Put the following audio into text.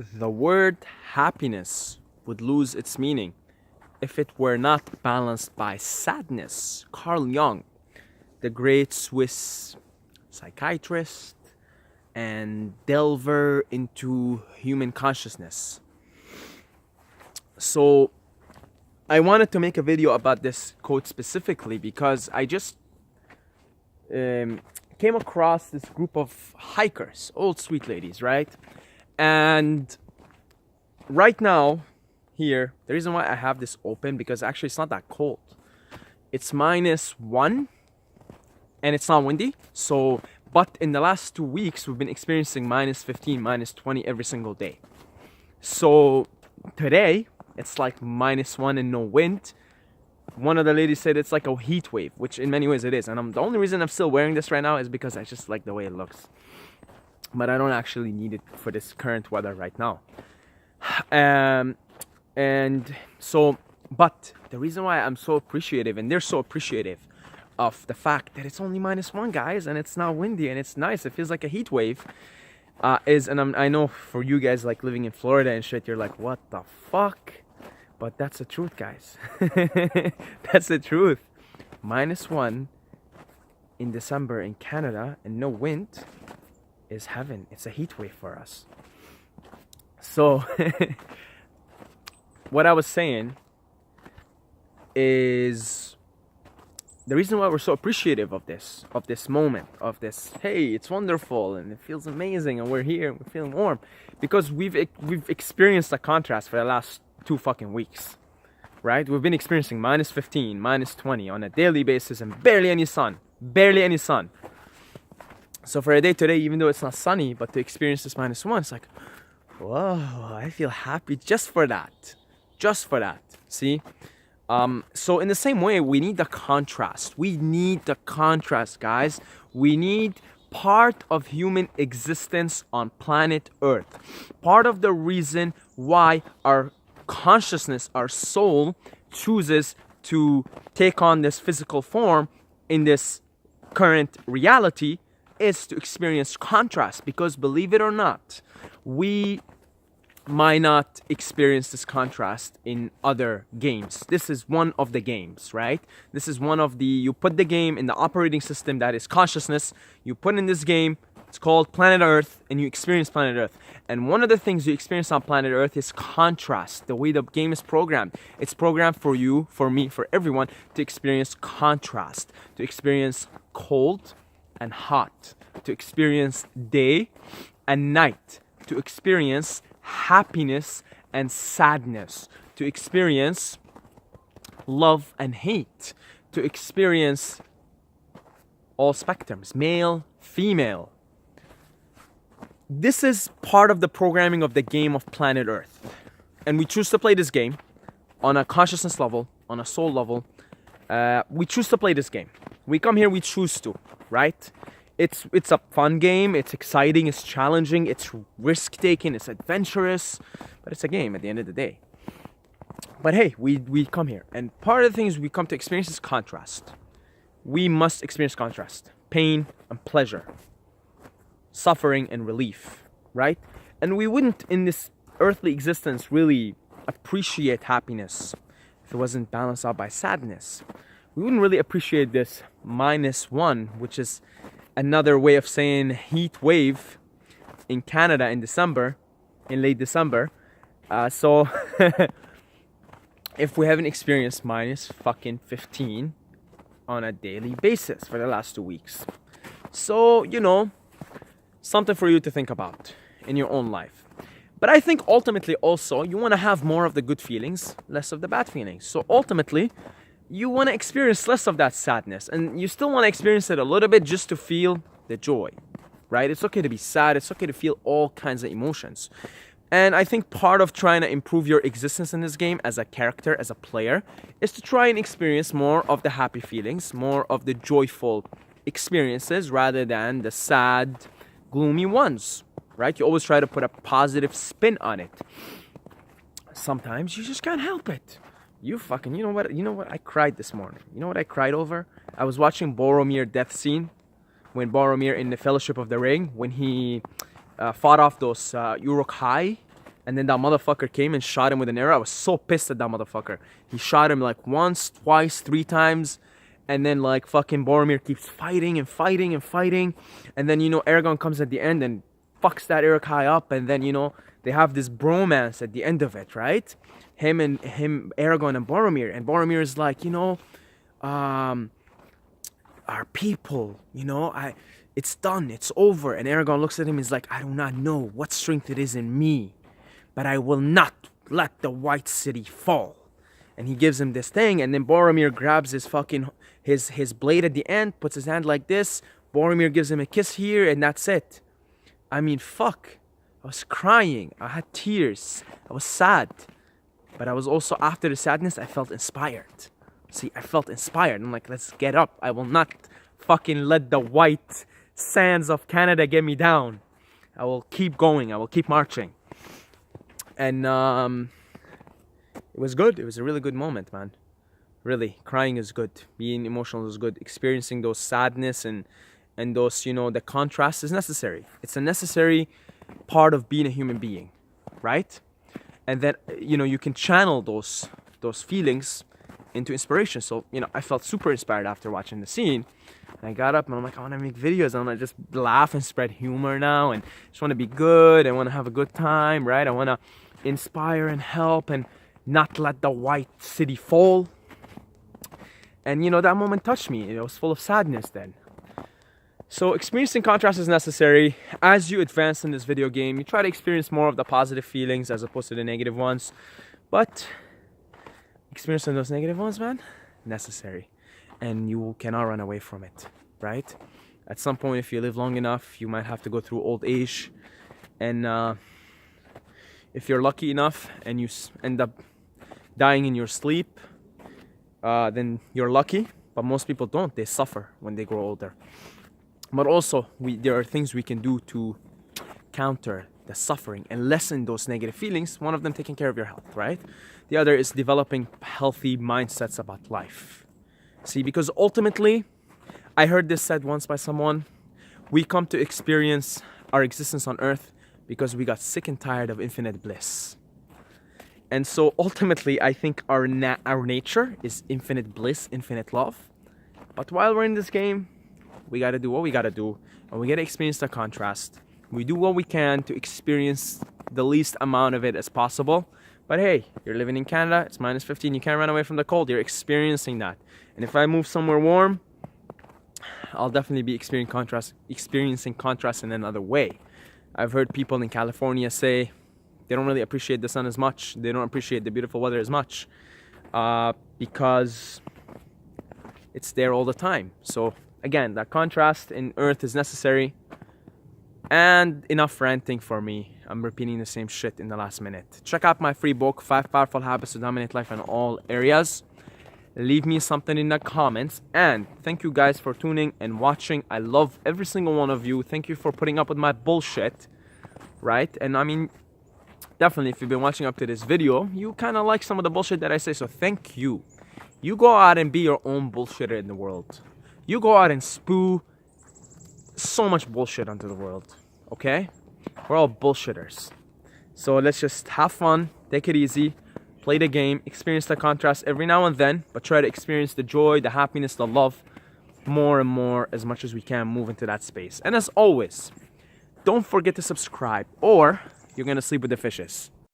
The word happiness would lose its meaning if it were not balanced by sadness. Carl Jung, the great Swiss psychiatrist and delver into human consciousness. So I wanted to make a video about this quote specifically because I just came across this group of hikers, old sweet ladies, right? And right now, here, the reason why I have this open, because actually it's not that cold. It's -1 and it's not windy. So, but in the last 2 weeks, we've been experiencing -15, -20 every single day. So today, it's like -1 and no wind. One of the ladies said it's like a heat wave, which in many ways it is. And the only reason I'm still wearing this right now is because I just like the way it looks. But I don't actually need it for this current weather right now. And so, but the reason why I'm so appreciative, and they're so appreciative of the fact that it's only -1, guys, and it's not windy and it's nice, it feels like a heat wave, I know for you guys like living in Florida and shit, you're like, what the fuck? But that's the truth, guys. That's the truth. -1 in December in Canada and no wind is heaven. It's a heat wave for us. So what I was saying is the reason why we're so appreciative of this moment, of this, hey, it's wonderful and it feels amazing and we're here and we're feeling warm, because we've experienced a contrast for the last 2 fucking weeks, right? We've been experiencing -15, -20 on a daily basis and barely any sun. So for a day today, even though it's not sunny, but to experience this -1, it's like, whoa, I feel happy just for that. See? So in the same way, we need the contrast. We need the contrast, guys. We need part of human existence on planet Earth. Part of the reason why our consciousness, our soul, chooses to take on this physical form in this current reality is to experience contrast, because believe it or not, we might not experience this contrast in other games. This is one of the games, right? This is one of the, you put the game in the operating system that is consciousness, you put in this game, it's called Planet Earth, and you experience Planet Earth. And one of the things you experience on Planet Earth is contrast, the way the game is programmed. It's programmed for you, for me, for everyone to experience contrast, to experience cold and hot, to experience day and night, to experience happiness and sadness, to experience love and hate, to experience all spectrums, male, female. This is part of the programming of the game of Planet Earth. And we choose to play this game on a consciousness level, on a soul level. We choose to play this game. We come here, we choose to, right? It's a fun game, it's exciting, it's challenging, it's risk-taking, it's adventurous, but it's a game at the end of the day. But hey, we come here, and part of the things we come to experience is contrast. We must experience contrast, pain and pleasure, suffering and relief, right? And we wouldn't, in this earthly existence, really appreciate happiness if it wasn't balanced out by sadness. We wouldn't really appreciate this -1, which is another way of saying heat wave in Canada in December, in late December. So if we haven't experienced -15 on a daily basis for the last 2 weeks. So, you know, something for you to think about in your own life. But I think ultimately also you want to have more of the good feelings, less of the bad feelings. So ultimately, you want to experience less of that sadness, and you still want to experience it a little bit just to feel the joy, right? It's okay to be sad. It's okay to feel all kinds of emotions. And I think part of trying to improve your existence in this game as a character, as a player, is to try and experience more of the happy feelings, more of the joyful experiences rather than the sad, gloomy ones, right? You always try to put a positive spin on it. Sometimes you just can't help it. You know what? I cried this morning. You know what I cried over? I was watching Boromir death scene, when Boromir in the Fellowship of the Ring, when he fought off those Uruk-hai And then that motherfucker came and shot him with an arrow. I was so pissed at that motherfucker. He shot him like once, twice, 3 times. And then like fucking Boromir keeps fighting and fighting and fighting. And then, you know, Aragorn comes at the end and fucks that Uruk-hai up. And then, you know, they have this bromance at the end of it, right? Aragorn and Boromir. And Boromir is like, you know, our people, you know, it's done, it's over. And Aragorn looks at him and is like, I do not know what strength it is in me, but I will not let the White City fall. And he gives him this thing, and then Boromir grabs his fucking his blade at the end, puts his hand like this. Boromir gives him a kiss here, and that's it. I mean, fuck. I was crying. I had tears. I was sad. But I was also, after the sadness, I felt inspired. See, I felt inspired. I'm like, let's get up. I will not fucking let the white sands of Canada get me down. I will keep going. I will keep marching. And it was good. It was a really good moment, man. Really, crying is good. Being emotional is good. Experiencing those sadness and those, you know, the contrast is necessary. It's a necessary part of being a human being, right? And then, you know, you can channel those feelings into inspiration. So, you know, I felt super inspired after watching the scene. And I got up and I'm like, I want to make videos. I want to just laugh and spread humor now. And just want to be good. I want to have a good time, right? I want to inspire and help and not let the White City fall. And, you know, that moment touched me. It was full of sadness then. So experiencing contrast is necessary. As you advance in this video game, you try to experience more of the positive feelings as opposed to the negative ones. But experiencing those negative ones, man, necessary. And you cannot run away from it, right? At some point, if you live long enough, you might have to go through old age. And if you're lucky enough and you end up dying in your sleep, then you're lucky. But most people don't. They suffer when they grow older. But also, there are things we can do to counter the suffering and lessen those negative feelings. One of them, taking care of your health, right? The other is developing healthy mindsets about life. See, because ultimately, I heard this said once by someone, we come to experience our existence on earth because we got sick and tired of infinite bliss. And so ultimately, I think our nature is infinite bliss, infinite love. But while we're in this game, we got to do what we got to do, and we got to experience the contrast. We do what we can to experience the least amount of it as possible. But hey, you're living in Canada, it's minus 15, you can't run away from the cold, you're experiencing that. And if I move somewhere warm, I'll definitely be experiencing contrast in another way. I've heard people in California say they don't really appreciate the sun as much, they don't appreciate the beautiful weather as much, because it's there all the time. So again, that contrast in Earth is necessary. And enough ranting for me. I'm repeating the same shit in the last minute. Check out my free book, 5 Powerful Habits to Dominate Life in All Areas. Leave me something in the comments. And thank you guys for tuning and watching. I love every single one of you. Thank you for putting up with my bullshit. Right? And I mean, definitely if you've been watching up to this video, you kind of like some of the bullshit that I say. So thank you. You go out and be your own bullshitter in the world. You go out and spew so much bullshit onto the world. Okay? We're all bullshitters. So let's just have fun, take it easy, play the game, experience the contrast every now and then, but try to experience the joy, the happiness, the love more and more as much as we can, move into that space. And as always, don't forget to subscribe or you're gonna sleep with the fishes.